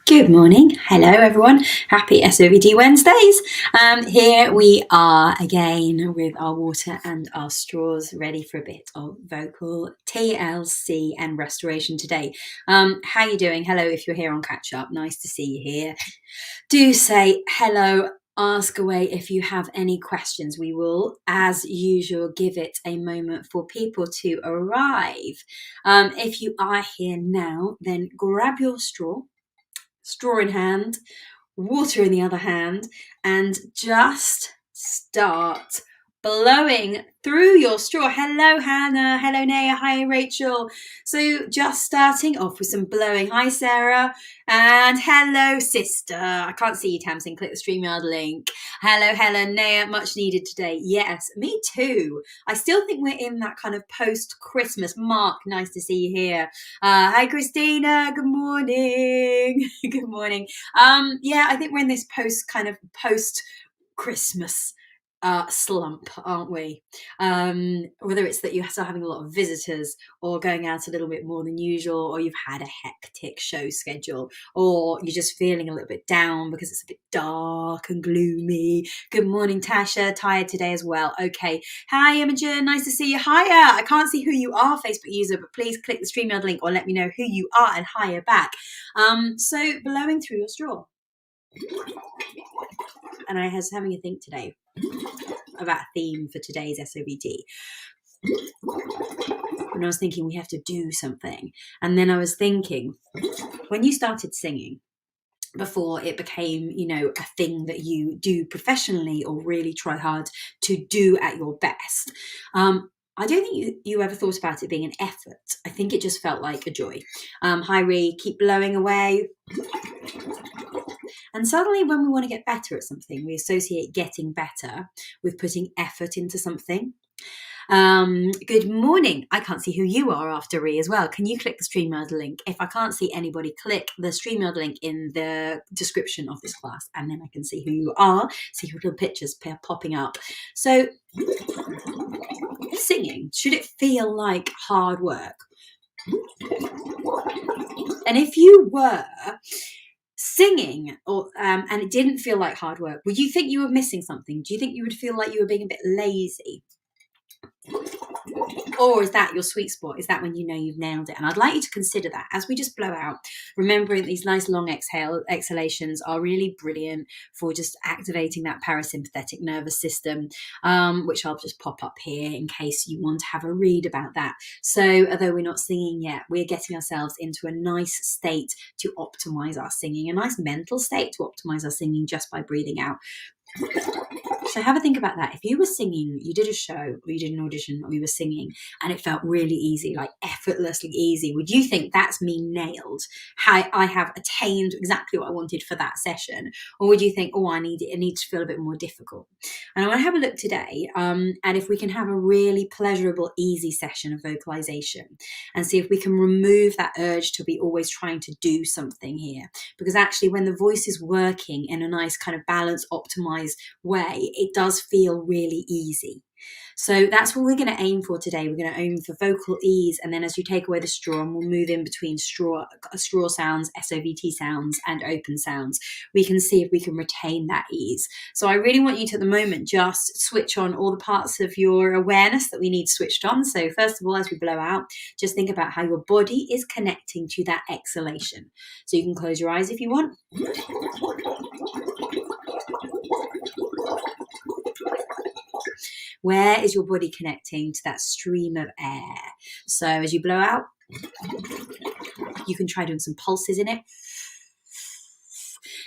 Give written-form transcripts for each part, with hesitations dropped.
Good morning. Hello, everyone. Happy SOVT Wednesdays. Here we are again with our water and our straws ready for a bit of vocal TLC and restoration today. How you doing? Hello, if you're here on catch up. Nice to see you here. Do say hello. Ask away if you have any questions. We will, as usual, give it a moment for people to arrive. If you are here now, then grab your straw in hand, water in the other hand, and just start blowing through your straw. Hello, Hannah. Hello, Naya. Hi, Rachel. So just starting off with some blowing. Hi, Sarah. And hello, sister. I can't see you, Tamsin. Click the StreamYard link. Hello, Helen. Naya, much needed today. Yes, me too. I still think we're in that kind of post-Christmas. Mark, nice to see you here. Hi, Christina. Good morning. Good morning. Yeah, I think we're in this post-Christmas slump, aren't we? Whether it's that you're still having a lot of visitors or going out a little bit more than usual, or you've had a hectic show schedule, or you're just feeling a little bit down because it's a bit dark and gloomy. Good morning, Tasha. Tired today as well. Okay. Hi, Imogen. Nice to see you. Hiya. I can't see who you are, Facebook user, but please click the StreamYard link or let me know who you are and hiya back. So blowing through your straw. And I was having a think today about a theme for today's SOVT. And I was thinking we have to do something. And then I was thinking, when you started singing, before it became, a thing that you do professionally or really try hard to do at your best, I don't think you ever thought about it being an effort. I think it just felt like a joy. Hi, Ree, keep blowing away. And suddenly when we want to get better at something, we associate getting better with putting effort into something. Good morning. I can't see who you are after Ree as well. Can you click the StreamYard link? If I can't see anybody, click the StreamYard link in the description of this class, and then I can see who you are, see your little pictures popping up. So singing, should it feel like hard work? And if you were singing and it didn't feel like hard work, would you think you were missing something? Do you think you would feel like you were being a bit lazy? Or is that your sweet spot? Is that when you know you've nailed it? And I'd like you to consider that as we just blow out, remembering these nice long exhalations are really brilliant for just activating that parasympathetic nervous system, which I'll just pop up here in case you want to have a read about that. So although we're not singing yet, we're getting ourselves into a nice state to optimize our singing, a nice mental state to optimize our singing just by breathing out. So have a think about that. If you were singing, you did a show or you did an audition or you were singing and it felt really easy, like effortlessly easy, would you think that's me nailed? I have attained exactly what I wanted for that session? Or would you think, oh, it needs to feel a bit more difficult? And I want to have a look today and if we can have a really pleasurable, easy session of vocalization and see if we can remove that urge to be always trying to do something here. Because actually when the voice is working in a nice kind of balanced, optimized way, it does feel really easy. So that's what we're going to aim for today. We're going to aim for vocal ease, and then as you take away the straw, and we'll move in between straw sounds, SOVT sounds, and open sounds, we can see if we can retain that ease. So I really want you to, at the moment, just switch on all the parts of your awareness that we need switched on. So first of all, as we blow out, just think about how your body is connecting to that exhalation. So you can close your eyes if you want. Where is your body connecting to that stream of air? So as you blow out, you can try doing some pulses in it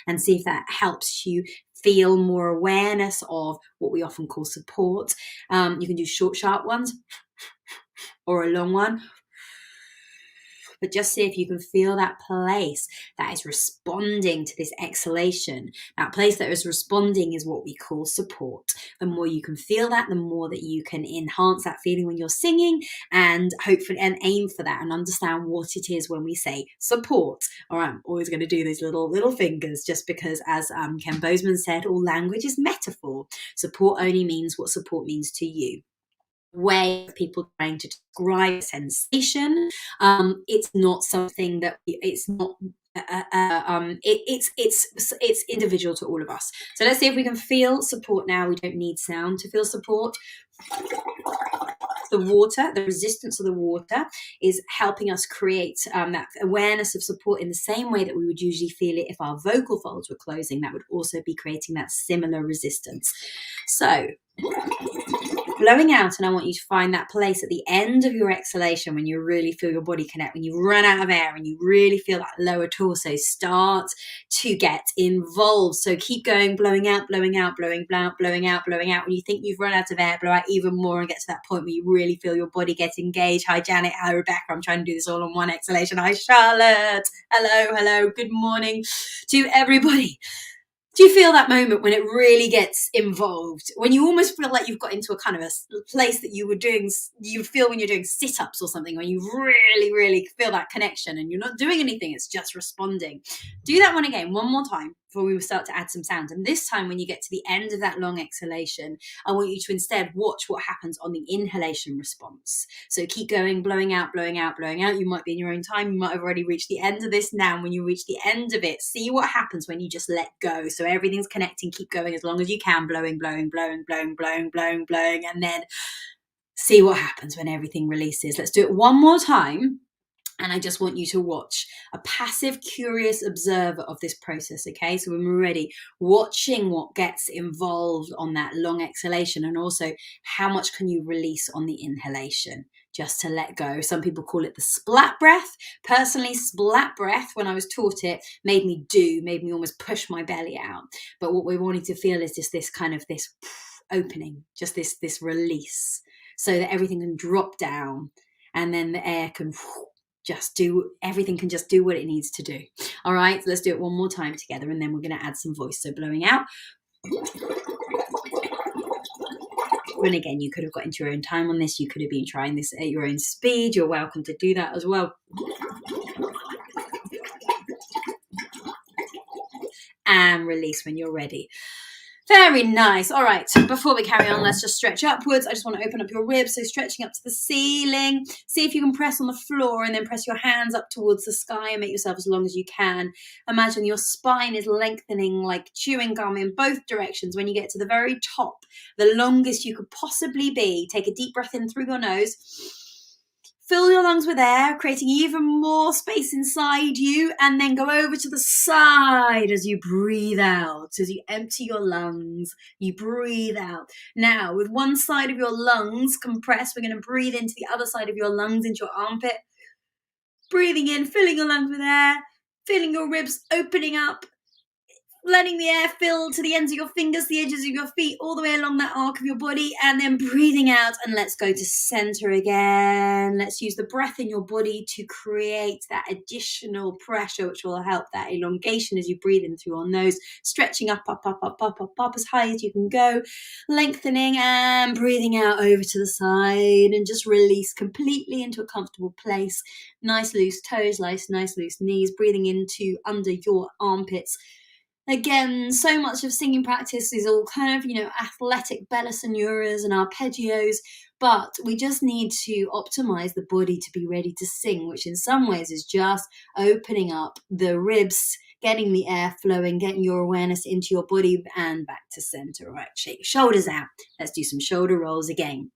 and see if that helps you feel more awareness of what we often call support. You can do short, sharp ones or a long one. But just see if you can feel that place that is responding to this exhalation. That place that is responding is what we call support. The more you can feel that, the more that you can enhance that feeling when you're singing, and hopefully and aim for that and understand what it is when we say support. All right, I'm always going to do these little fingers just because, as Ken Bozeman said, all language is metaphor. Support only means what support means to you. Way of people trying to describe sensation. It's not something that it's not it's individual to all of us. So let's see if we can feel support now. We don't need sound to feel support. The water, the resistance of the water is helping us create that awareness of support in the same way that we would usually feel it if our vocal folds were closing. That would also be creating that similar resistance. So blowing out, and I want you to find that place at the end of your exhalation when you really feel your body connect, when you run out of air and you really feel that lower torso start to get involved. So keep going, blowing out, blowing out, blowing out, blowing out, blowing out. When you think you've run out of air, blow out even more and get to that point where you really feel your body get engaged. Hi, Janet. Hi, Rebecca. I'm trying to do this all on one exhalation. Hi, Charlotte. Hello, hello. Good morning to everybody. Do you feel that moment when it really gets involved? When you almost feel like you've got into a kind of a place that you feel when you're doing sit-ups or something, when you really, really feel that connection and you're not doing anything, it's just responding. Do that one again, one more time before we start to add some sound. And this time when you get to the end of that long exhalation, I want you to instead watch what happens on the inhalation response. So keep going, blowing out, blowing out, blowing out. You might be in your own time. You might have already reached the end of this now. And when you reach the end of it, see what happens when you just let go. So everything's connecting. Keep going as long as you can, blowing, blowing, blowing, blowing, blowing, blowing, blowing, and then see what happens when everything releases. Let's do it one more time. And I just want you to watch, a passive, curious observer of this process, okay? So when we're ready, watching what gets involved on that long exhalation, and also how much can you release on the inhalation, just to let go. Some people call it the splat breath. Personally, splat breath, when I was taught it, made me almost push my belly out. But what we're wanting to feel is just this kind of this opening, just this release, so that everything can drop down and then the air can everything can just do what it needs to do. All right, so let's do it one more time together, and then we're going to add some voice. So blowing out. And again, you could have got into your own time on this. You could have been trying this at your own speed. You're welcome to do that as well. And release when you're ready. Very nice. All right, before we carry on, let's just stretch upwards. I just want to open up your ribs, so stretching up to the ceiling. See if you can press on the floor and then press your hands up towards the sky and make yourself as long as you can. Imagine your spine is lengthening like chewing gum in both directions. When you get to the very top, the longest you could possibly be, take a deep breath in through your nose. Fill your lungs with air, creating even more space inside you, and then go over to the side as you breathe out. As you empty your lungs, you breathe out. Now, with one side of your lungs compressed, we're going to breathe into the other side of your lungs, into your armpit. Breathing in, filling your lungs with air, feeling your ribs opening up, letting the air fill to the ends of your fingers, the edges of your feet, all the way along that arc of your body, and then breathing out. And let's go to center again. Let's use the breath in your body to create that additional pressure, which will help that elongation as you breathe in through your nose, stretching up, up, up, up, up, up, up as high as you can go, lengthening and breathing out over to the side, and just release completely into a comfortable place. Nice loose toes, nice loose knees, breathing into under your armpits. Again, so much of singing practice is all kind of, athletic bella sonoras and arpeggios, but we just need to optimize the body to be ready to sing, which in some ways is just opening up the ribs, getting the air flowing, getting your awareness into your body and back to center. All right, shake your shoulders out. Let's do some shoulder rolls again.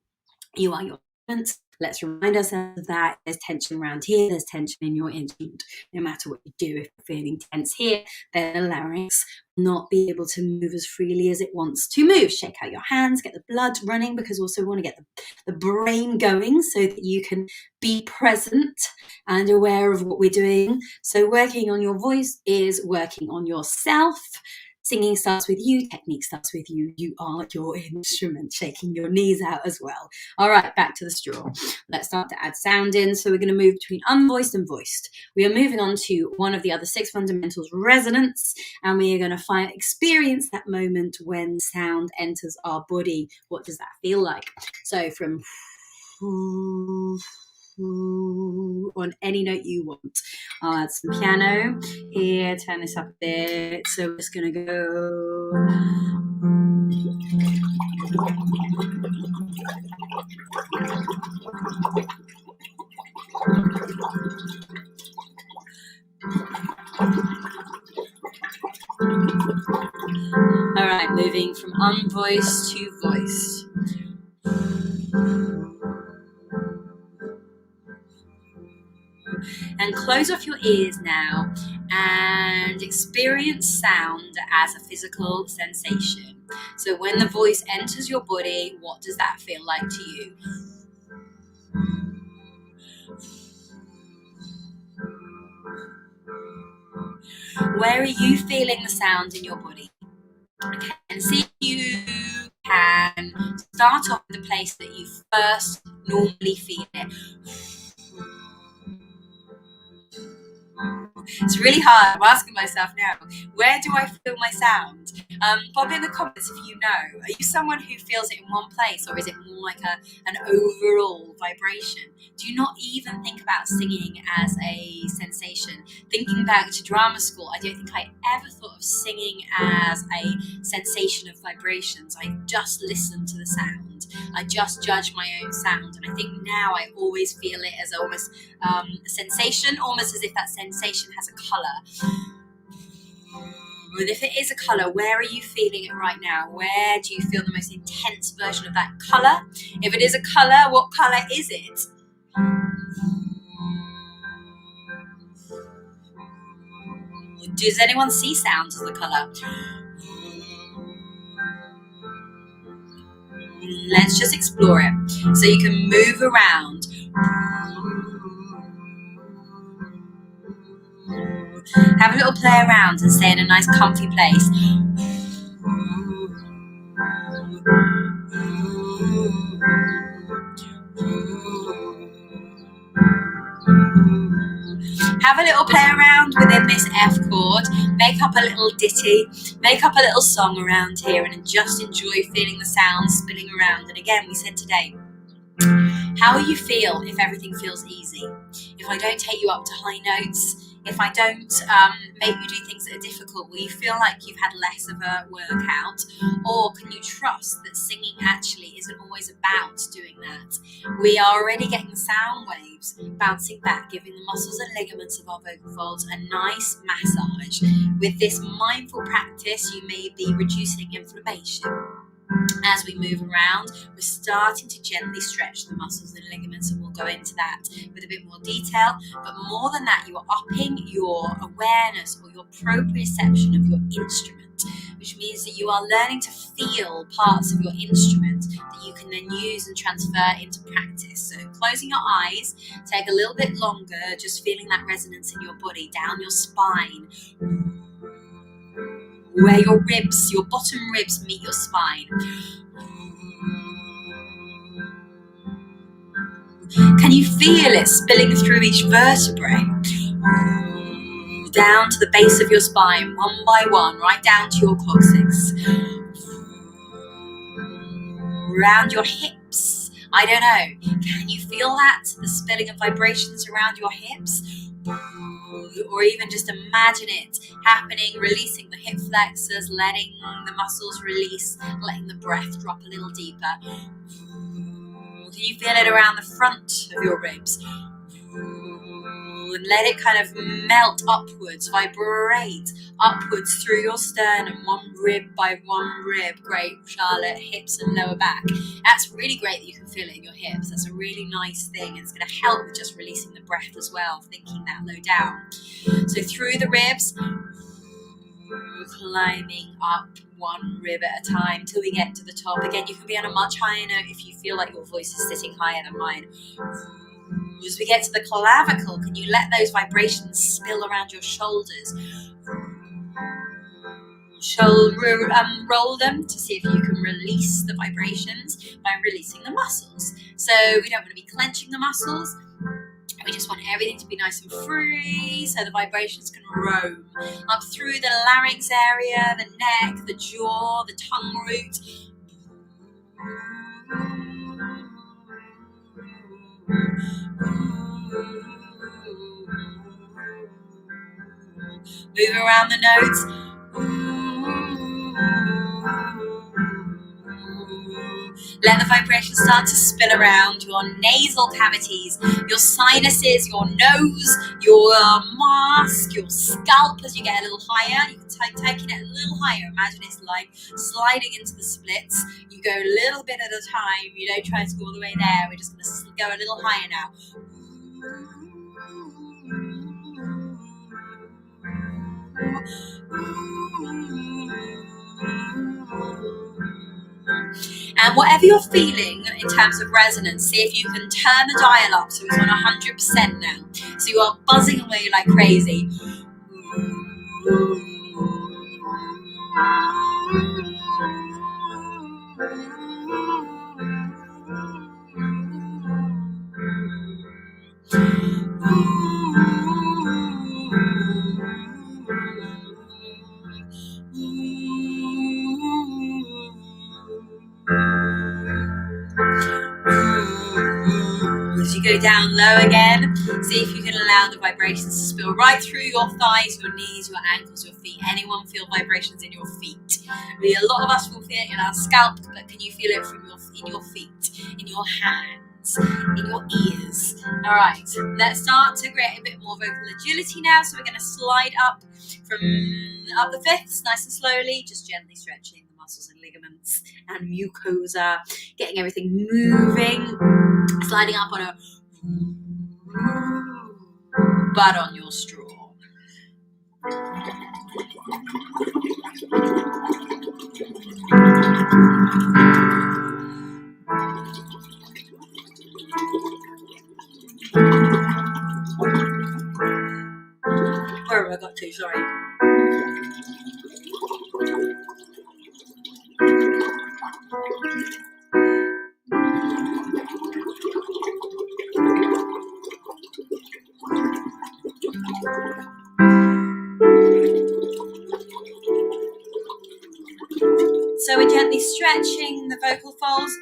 You are your instrument. Let's remind ourselves of that. There's tension around here. There's tension in your instrument. No matter what you do, if you're feeling tense here, then the larynx will not be able to move as freely as it wants to move. Shake out your hands, get the blood running, because also we want to get the brain going so that you can be present and aware of what we're doing. So working on your voice is working on yourself. Singing starts with you, technique starts with you. You are your instrument, shaking your knees out as well. All right, back to the straw. Let's start to add sound in. So we're going to move between unvoiced and voiced. We are moving on to one of the other 6 fundamentals, resonance, and we are going to experience that moment when sound enters our body. What does that feel like? So from on any note you want. I'll add some piano here, turn this up a bit. So we're just going to go. All right, moving from unvoiced to voiced. And close off your ears now and experience sound as a physical sensation. So when the voice enters your body, what does that feel like to you? Where are you feeling the sound in your body? Okay, and see if you can start off with the place that you first normally feel it. It's really hard. I'm asking myself now, where do I feel my sound? Pop in the comments if you know. Are you someone who feels it in one place, or is it more like an overall vibration? Do you not even think about singing as a sensation? Thinking back to drama school, I don't think I ever thought of singing as a sensation of vibrations. I just listened to the sound. I just judged my own sound. And I think now I always feel it as almost a sensation, almost as if that sensation has a colour. And if it is a colour, where are you feeling it right now? Where do you feel the most intense version of that colour? If it is a colour, what colour is it? Does anyone see sounds as a colour? Let's just explore it. So you can move around. Have a little play around and stay in a nice comfy place. Have a little play around within this F chord, make up a little ditty, make up a little song around here, and just enjoy feeling the sounds spinning around. And again, we said today, how will you feel if everything feels easy? If I don't take you up to high notes, if I don't make you do things that are difficult, will you feel like you've had less of a workout? Or can you trust that singing actually isn't always about doing that? We are already getting sound waves bouncing back, giving the muscles and ligaments of our vocal folds a nice massage. With this mindful practice, you may be reducing inflammation. As we move around, we're starting to gently stretch the muscles and ligaments, and we'll go into that with a bit more detail. But more than that, you are upping your awareness or your proprioception of your instrument, which means that you are learning to feel parts of your instrument that you can then use and transfer into practice. So closing your eyes, take a little bit longer, just feeling that resonance in your body, down your spine, where your ribs, your bottom ribs meet your spine. Can you feel it spilling through each vertebrae? Down to the base of your spine, one by one, right down to your coccyx. Around your hips. I don't know. Can you feel that? The spilling of vibrations around your hips? Or even just imagine it happening, releasing the hip flexors, letting the muscles release, letting the breath drop a little deeper. Can you feel it around the front of your ribs? And let it kind of melt upwards, vibrate upwards through your sternum, one rib by one rib. Great, Charlotte, hips and lower back. That's really great that you can feel it in your hips. That's a really nice thing. It's going to help with just releasing the breath as well, thinking that low down. So through the ribs, climbing up one rib at a time till we get to the top. Again, you can be on a much higher note if you feel like your voice is sitting higher than mine. As we get to the clavicle, can you let those vibrations spill around your shoulders? Roll them to see if you can release the vibrations by releasing the muscles. So we don't want to be clenching the muscles. We just want everything to be nice and free so the vibrations can roam up through the larynx area, the neck, the jaw, the tongue root. Move around the notes. Let the vibration start to spill around your nasal cavities, your sinuses, your nose, your mask, your scalp as you get a little higher. You can taking it a little higher. Imagine it's like sliding into the splits. You go a little bit at a time. You don't try to go all the way there. We're just going to go a little higher now. And whatever you're feeling in terms of resonance, see if you can turn the dial up so it's on 100% now. So you are buzzing away like crazy. As you go down low again, see if you can allow the vibrations to spill right through your thighs, your knees, your ankles, your feet. Anyone feel vibrations in your feet? Really, a lot of us will feel it in our scalp, but can you feel it in your feet, in your hands, in your ears? All right, let's start to create a bit more vocal agility now. So we're going to slide up up the fifths, nice and slowly, just gently stretching the muscles and ligaments and mucosa, getting everything moving, sliding up on a butt on your straw. Where have I got to? Sorry. So we're gently stretching the vocal folds.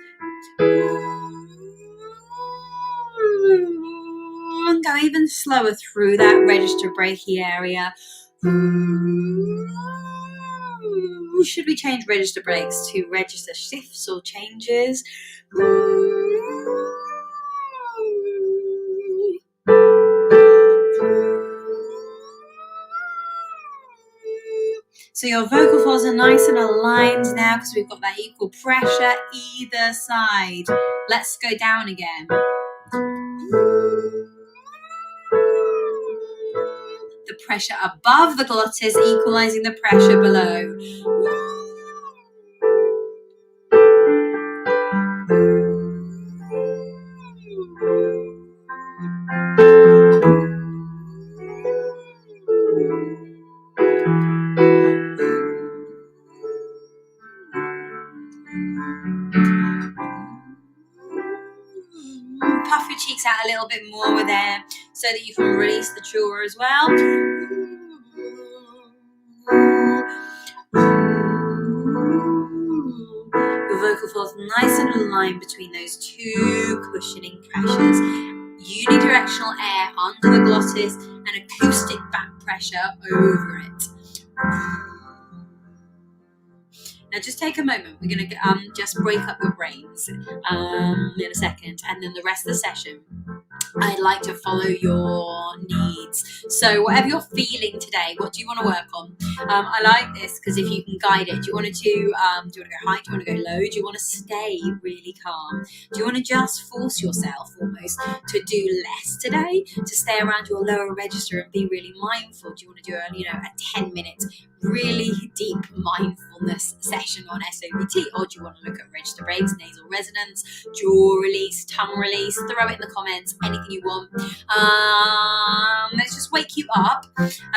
And go even slower through that register brachy area. Should we change register breaks to register shifts or changes? So your vocal folds are nice and aligned now because we've got that equal pressure either side. Let's go down again. The pressure above the glottis equalizing the pressure below. Puff your cheeks out a little bit more there so that you can release the jaw as well. Your vocal folds nice and aligned between those two cushioning pressures. Unidirectional air under the glottis and acoustic back pressure over it. Now just take a moment. We're going to just break up your brains in a second, and then the rest of the session I'd like to follow your needs. So whatever you're feeling today, what do you want to work on? I like this because if you can guide it, do you want to go high? Do you want to go low? Do you want to stay really calm? Do you want to just force yourself almost to do less today, to stay around your lower register and be really mindful? Do you want to do a 10-minute really deep mindfulness session on SOVT, or do you want to look at register breaks, nasal resonance, jaw release, tongue release? Throw it in the comments, anything you want. Let's just wake you up.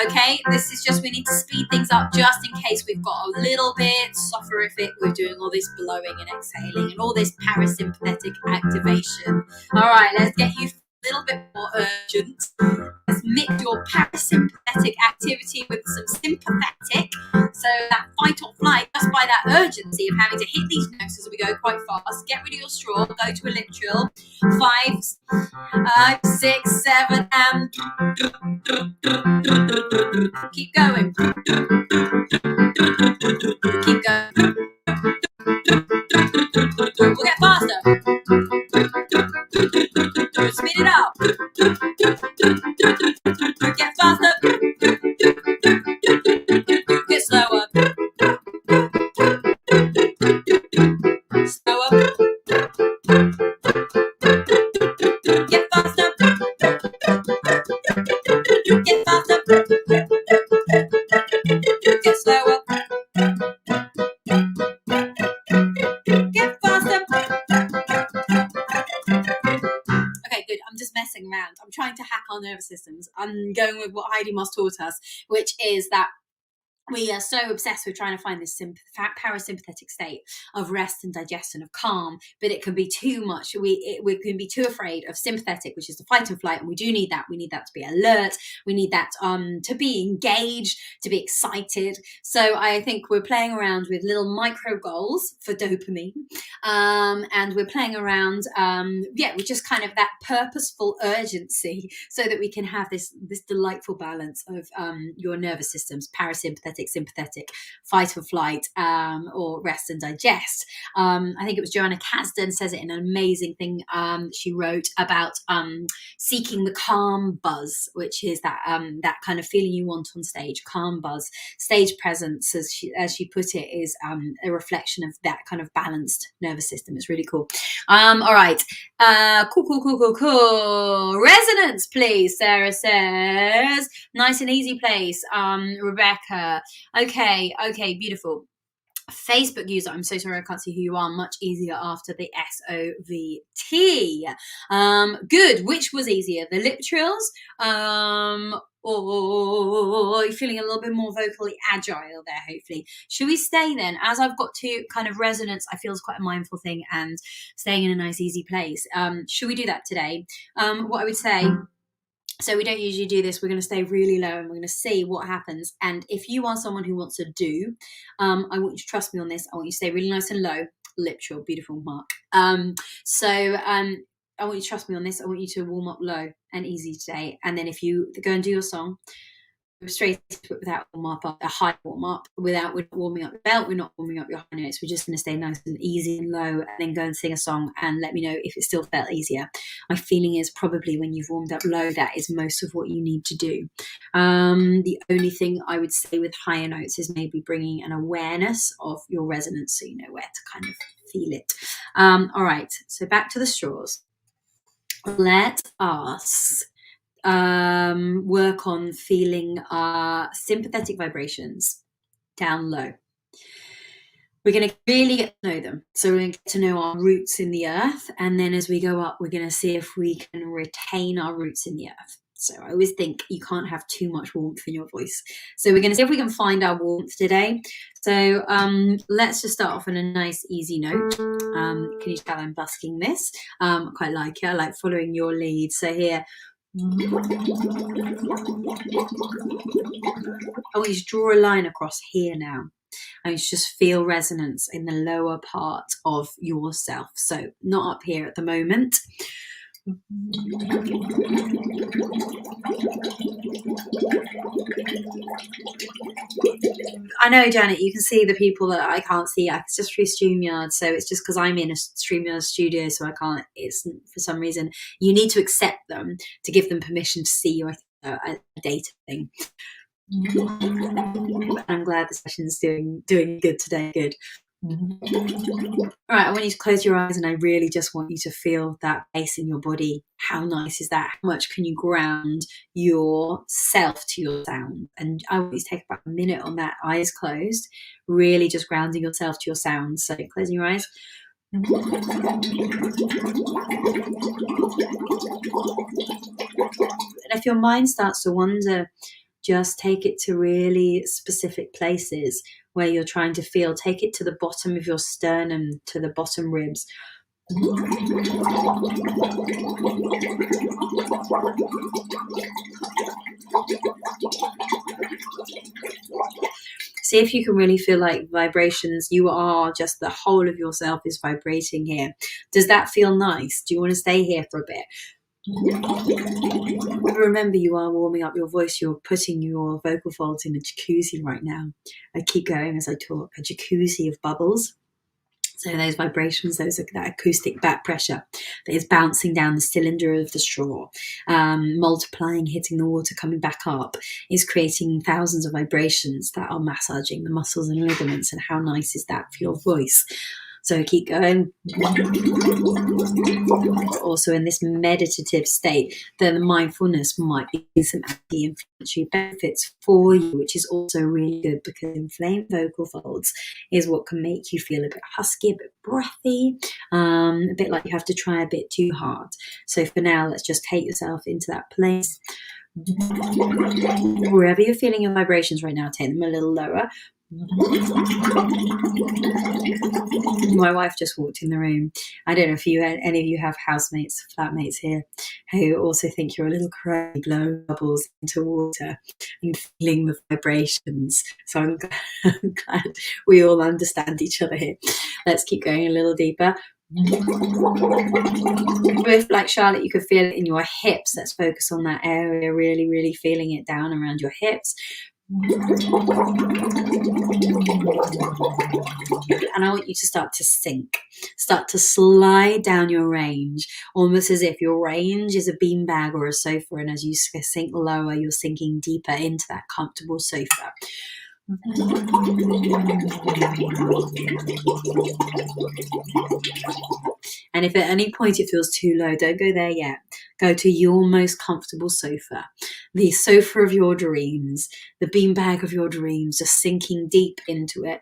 Okay, this is just, we need to speed things up just in case we've got a little bit soporific. We're doing all this blowing and exhaling and all this parasympathetic activation. All right, let's get you a little bit more urgent. Let's mix your parasympathetic activity with some sympathetic, so that fight or flight, just by that urgency of having to hit these notes as we go quite fast. Get rid of your straw, go to a lip trill. 5, 6, 7, and keep going. Keep going. We'll get faster. Get faster. Get slower. Slower. Get faster. Get faster. Get slower. Get faster. Okay, good. I'm just messing around. I'm trying to hack our nervous systems. I'm going with what Heidi Moss taught us, which is that we are so obsessed with trying to find this parasympathetic state of rest and digestion, of calm, but it can be too much. We can be too afraid of sympathetic, which is the fight and flight, and we do need that. We need that to be alert. We need that to be engaged, to be excited. So I think we're playing around with little micro goals for dopamine, and we're playing around, with just kind of that purposeful urgency, so that we can have this delightful balance of your nervous systems, parasympathetic, sympathetic, fight or flight, or rest and digest. I think it was Joanna Kasdan says it in an amazing thing she wrote about seeking the calm buzz, which is that kind of feeling you want on stage. Calm buzz, stage presence, as she put it, is a reflection of that kind of balanced nervous system. It's really cool. All right, cool. Resonance, please. Sarah says nice and easy place. Rebecca. Okay, beautiful. Facebook user, I'm so sorry I can't see who you are. Much easier after the SOVT. Good. Which was easier, the lip trills, or you're feeling a little bit more vocally agile there, hopefully. Should we stay then? As I've got to kind of resonance, I feel is quite a mindful thing, and staying in a nice, easy place. Should we do that today? What I would say, so we don't usually do this. We're going to stay really low and we're going to see what happens. And if you are someone who wants to do, I want you to trust me on this. I want you to stay really nice and low. Lip trill, beautiful, Mark. I want you to trust me on this. I want you to warm up low and easy today. And then if you go and do your song, straight into it without a high warm up, without warming up the belt, we're not warming up your high notes. We're just going to stay nice and easy and low, and then go and sing a song and let me know if it still felt easier. My feeling is probably when you've warmed up low, that is most of what you need to do. The only thing I would say with higher notes is maybe bringing an awareness of your resonance, so you know where to kind of feel it. All right, so back to the straws. Let us work on feeling sympathetic vibrations down low. We're going to really get to know them. So we're going to get to know our roots in the earth. And then as we go up, we're going to see if we can retain our roots in the earth. So I always think you can't have too much warmth in your voice. So we're going to see if we can find our warmth today. So let's just start off on a nice, easy note. Can you tell I'm busking this? I quite like it. I like following your lead. So here, I want you to draw a line across here now. And you just feel resonance in the lower part of yourself. So not up here at the moment. I know, Janet, you can see the people that I can't see. It's just through StreamYard, so it's just because I'm in a StreamYard studio, so I can't. It's for some reason you need to accept them to give them permission to see you. A data thing. I'm glad the session's doing good today. Good. All right, I want you to close your eyes, and I really just want you to feel that bass in your body. How nice is that? How much can you ground yourself to your sound? And I want you to take about a minute on that, eyes closed, really just grounding yourself to your sound. So closing your eyes. And if your mind starts to wander, just take it to really specific places where you're trying to feel. Take it to the bottom of your sternum, to the bottom ribs. See if you can really feel like vibrations. You are just, the whole of yourself is vibrating here. Does that feel nice? Do you want to stay here for a bit? Remember, you are warming up your voice. You're putting your vocal folds in a jacuzzi right now. I keep going as I talk. A jacuzzi of bubbles. So those vibrations, that acoustic back pressure that is bouncing down the cylinder of the straw, multiplying, hitting the water, coming back up, is creating thousands of vibrations that are massaging the muscles and ligaments. And how nice is that for your voice? So keep going. Also in this meditative state, then the mindfulness might be some anti-inflammatory benefits for you, which is also really good, because inflamed vocal folds is what can make you feel a bit husky, a bit breathy, a bit like you have to try a bit too hard. So for now, let's just take yourself into that place. Wherever you're feeling your vibrations right now, take them a little lower. My wife just walked in the room. I don't know if any of you have housemates, flatmates here, who also think you're a little crazy, blowing bubbles into water and feeling the vibrations. So I'm glad we all understand each other here. Let's keep going a little deeper. With, like Charlotte, you could feel it in your hips. Let's focus on that area, really, really feeling it down around your hips. And I want you to start to sink, start to slide down your range, almost as if your range is a beanbag or a sofa, and as you sink lower, you're sinking deeper into that comfortable sofa. And if at any point it feels too low, don't go there yet. Go to your most comfortable sofa, the sofa of your dreams, the beanbag of your dreams, just sinking deep into it.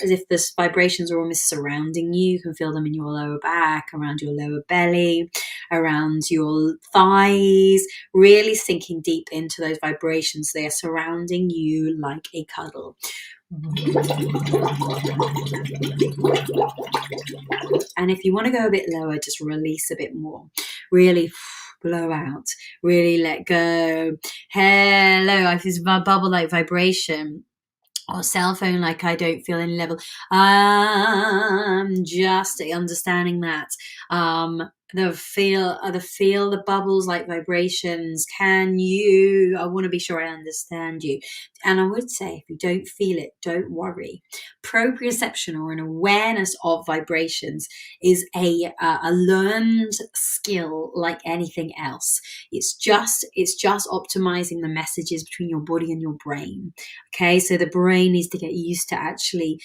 As if the vibrations are almost surrounding you. You can feel them in your lower back, around your lower belly, around your thighs, really sinking deep into those vibrations. They are surrounding you like a cuddle. And if you want to go a bit lower, just release a bit more. Really blow out. Really let go. Hello, I feel a bubble-like vibration. Or cell phone, like I don't feel any level. Just understanding that. The bubbles like vibrations. I want to be sure I understand you. And I would say, if you don't feel it, don't worry. Proprioception, or an awareness of vibrations, is a learned skill like anything else. It's just optimizing the messages between your body and your brain. Okay, so the brain needs to get used to actually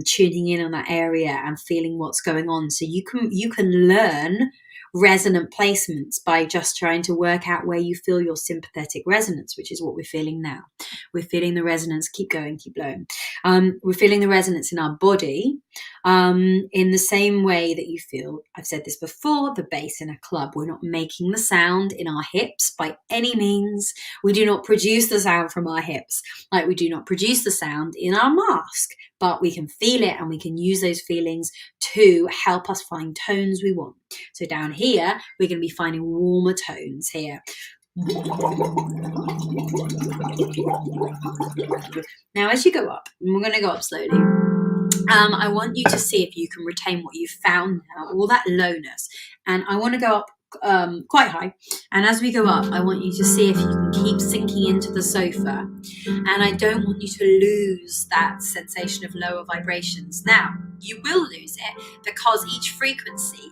tuning in on that area and feeling what's going on. So you can learn resonant placements by just trying to work out where you feel your sympathetic resonance, which is what we're feeling now. We're feeling the resonance. Keep going, keep blowing. We're feeling the resonance in our body in the same way that you feel, I've said this before, the bass in a club. We're not making the sound in our hips by any means. We do not produce the sound from our hips, like we do not produce the sound in our mask, but we can feel it, and we can use those feelings to help us find tones we want. So down here, we're going to be finding warmer tones here. Now, as you go up, and we're going to go up slowly, I want you to see if you can retain what you've found now, all that lowness. And I want to go up quite high. And as we go up, I want you to see if you can keep sinking into the sofa. And I don't want you to lose that sensation of lower vibrations. Now, you will lose it because each frequency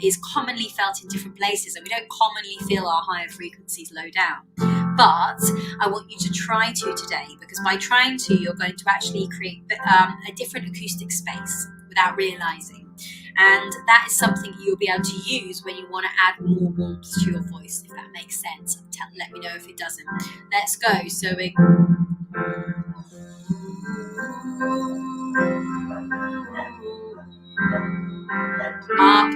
is commonly felt in different places, and we don't commonly feel our higher frequencies low down. But I want you to try to today, because by trying to, you're going to actually create a different acoustic space without realizing. And that is something you'll be able to use when you want to add more warmth to your voice, if that makes sense. Let me know if it doesn't. Let's go. So we up.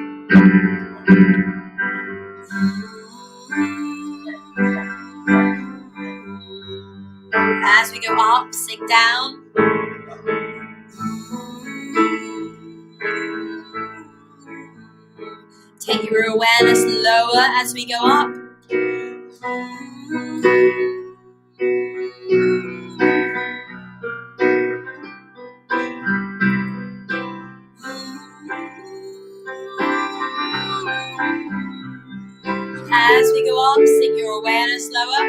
As we go up, sink down. Take your awareness lower as we go up. As we go up, sink your awareness lower.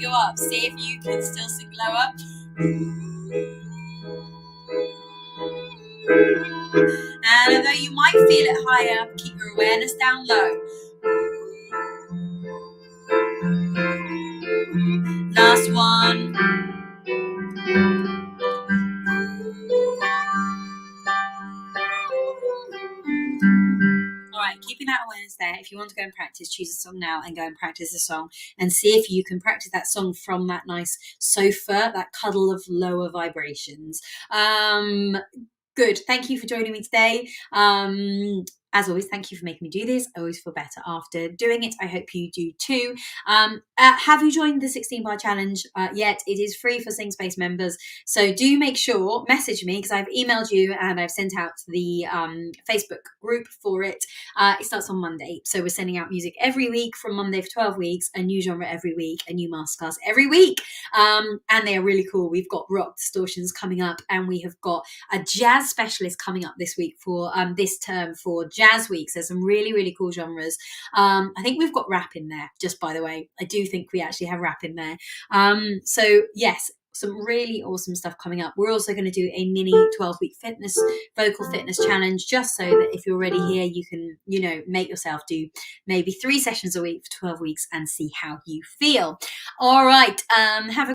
slowly go up. See if you can still sing lower. And although you might feel it higher, keep your awareness down low. Last one. All right, keeping that awareness there. If you want to go and practice, choose a song now and go and practice the song and see if you can practice that song from that nice sofa, that cuddle of lower vibrations. Good. Thank you for joining me today. As always, thank you for making me do this. I always feel better after doing it. I hope you do too. Have you joined the 16-bar challenge yet? It is free for Sing Space members. So do make sure, message me, because I've emailed you and I've sent out the Facebook group for it. It starts on Monday. So we're sending out music every week from Monday for 12 weeks, a new genre every week, a new masterclass every week. And they are really cool. We've got rock distortions coming up, and we have got a jazz specialist coming up this week for this term for Jazz Weeks. There's some really, really cool genres. I think we've got rap in there, just by the way. I do think we actually have rap in there. So yes, some really awesome stuff coming up. We're also going to do a mini 12-week vocal fitness challenge, just so that if you're already here, you can, make yourself do maybe 3 sessions a week for 12 weeks and see how you feel. All right. Have a